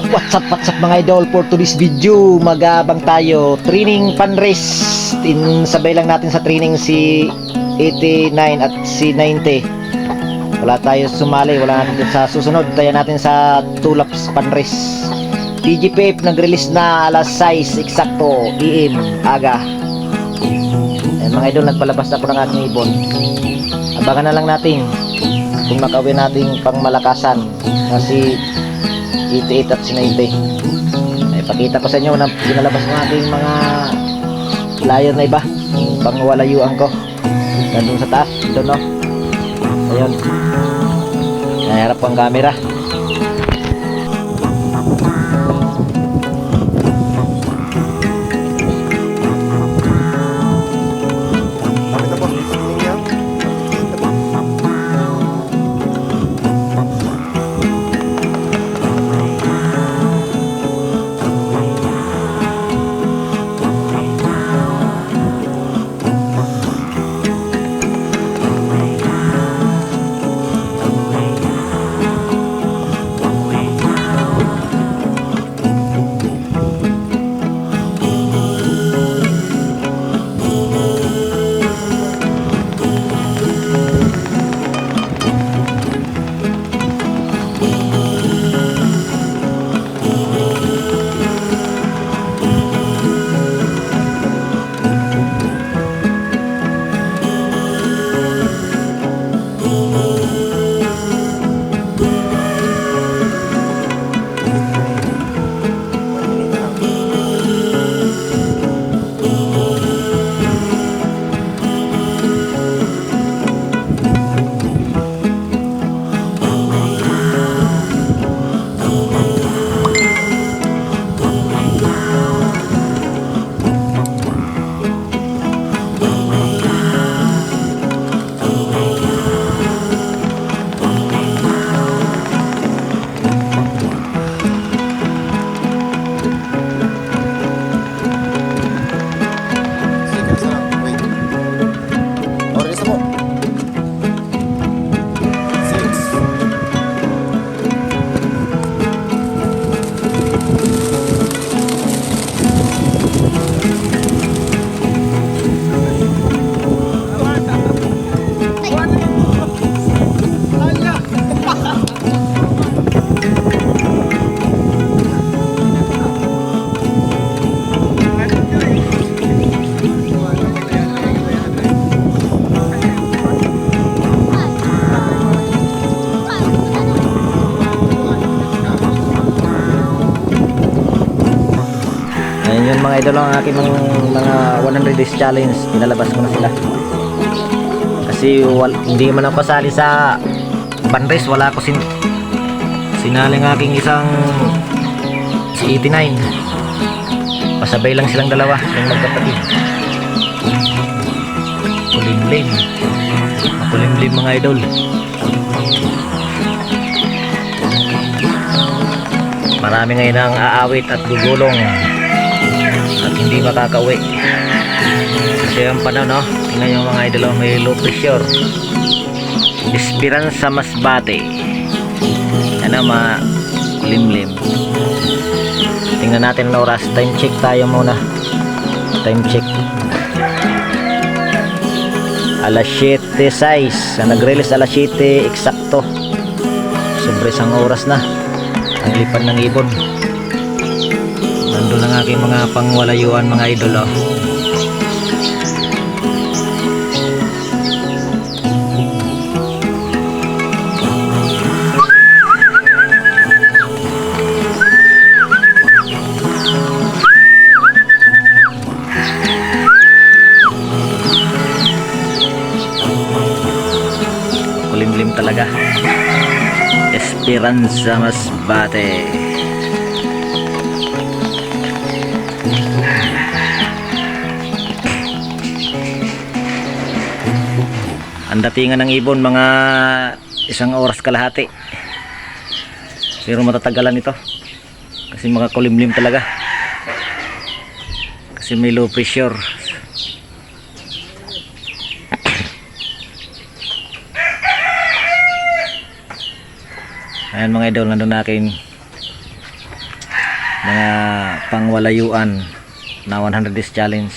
What's up mga idol, for today's video magabang tayo training panrace. Sabay lang natin sa training si 89 at si 90. Wala tayo sumali, wala natin sa susunod. Tayo natin sa 2 laps panrace. TGPF nag-release na alas 6 eksakto AM aga. Mga idol, nagpalabas ako ng aking ibon. Abangan na lang natin kung makawin natin pang malakasan kasi 88 at si 90. Ay, pakita ko sa inyo na pinalabas ng ating mga flyer na iba pang walayuan ko. Nandun sa taas, doon, no? Ayun, naharap ko ang camera. Ayun mga idol, ang aking mga 100 days challenge, pinalabas ko na sila kasi hindi man ako kasali sa panrace. Wala ako sinaling aking isang si 89. Pasabay lang silang dalawa, yung magkapatid. Kulimlim mga idol. Marami ngayon ang aawit at gugulong at hindi makakauwi kasi yung panahon, no? Tingnan yung mga idol, may low pressure. Esperanza Masbate, ano, mga kulimlim. Tingnan natin ang oras. Time check tayo muna. Time check alas 7:06. Nag-release alas 7 eksakto. Sobre isang oras na ang lipad ng ibon. Nandun ang aking mga pangwalayuan mga idol, oh. Kulimlim talaga. Esperanza Masbate. Ang datingan ng ibon mga 1 oras kalahati, pero matatagalan ito kasi mga kulimlim talaga, kasi may low pressure. Ayan mga idol, nandun natin mga pangwalayuan na 100 days challenge.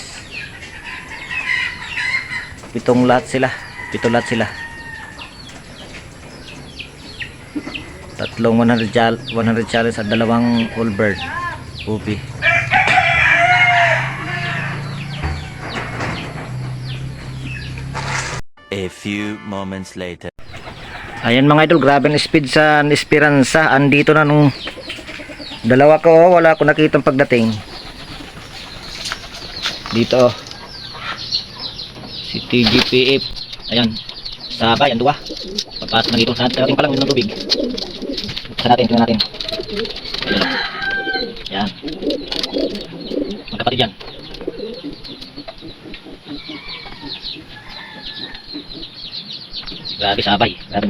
Pito lahat sila. Tatlong 100 challenge at dalawang Allbird pupi. A few moments later. Ayan mga idol, grabe ang speed sa Esperanza. Andito na nung dalawa ko, wala ko nakitang pagdating. Dito oh. Si TGPF. Ayan. Sabay, ang dua. Pagpasok na dito. Sanatin pa lang ng tubig. Tingnan natin. Ayan. Magkapatid yan. Grabe sabay. Grabe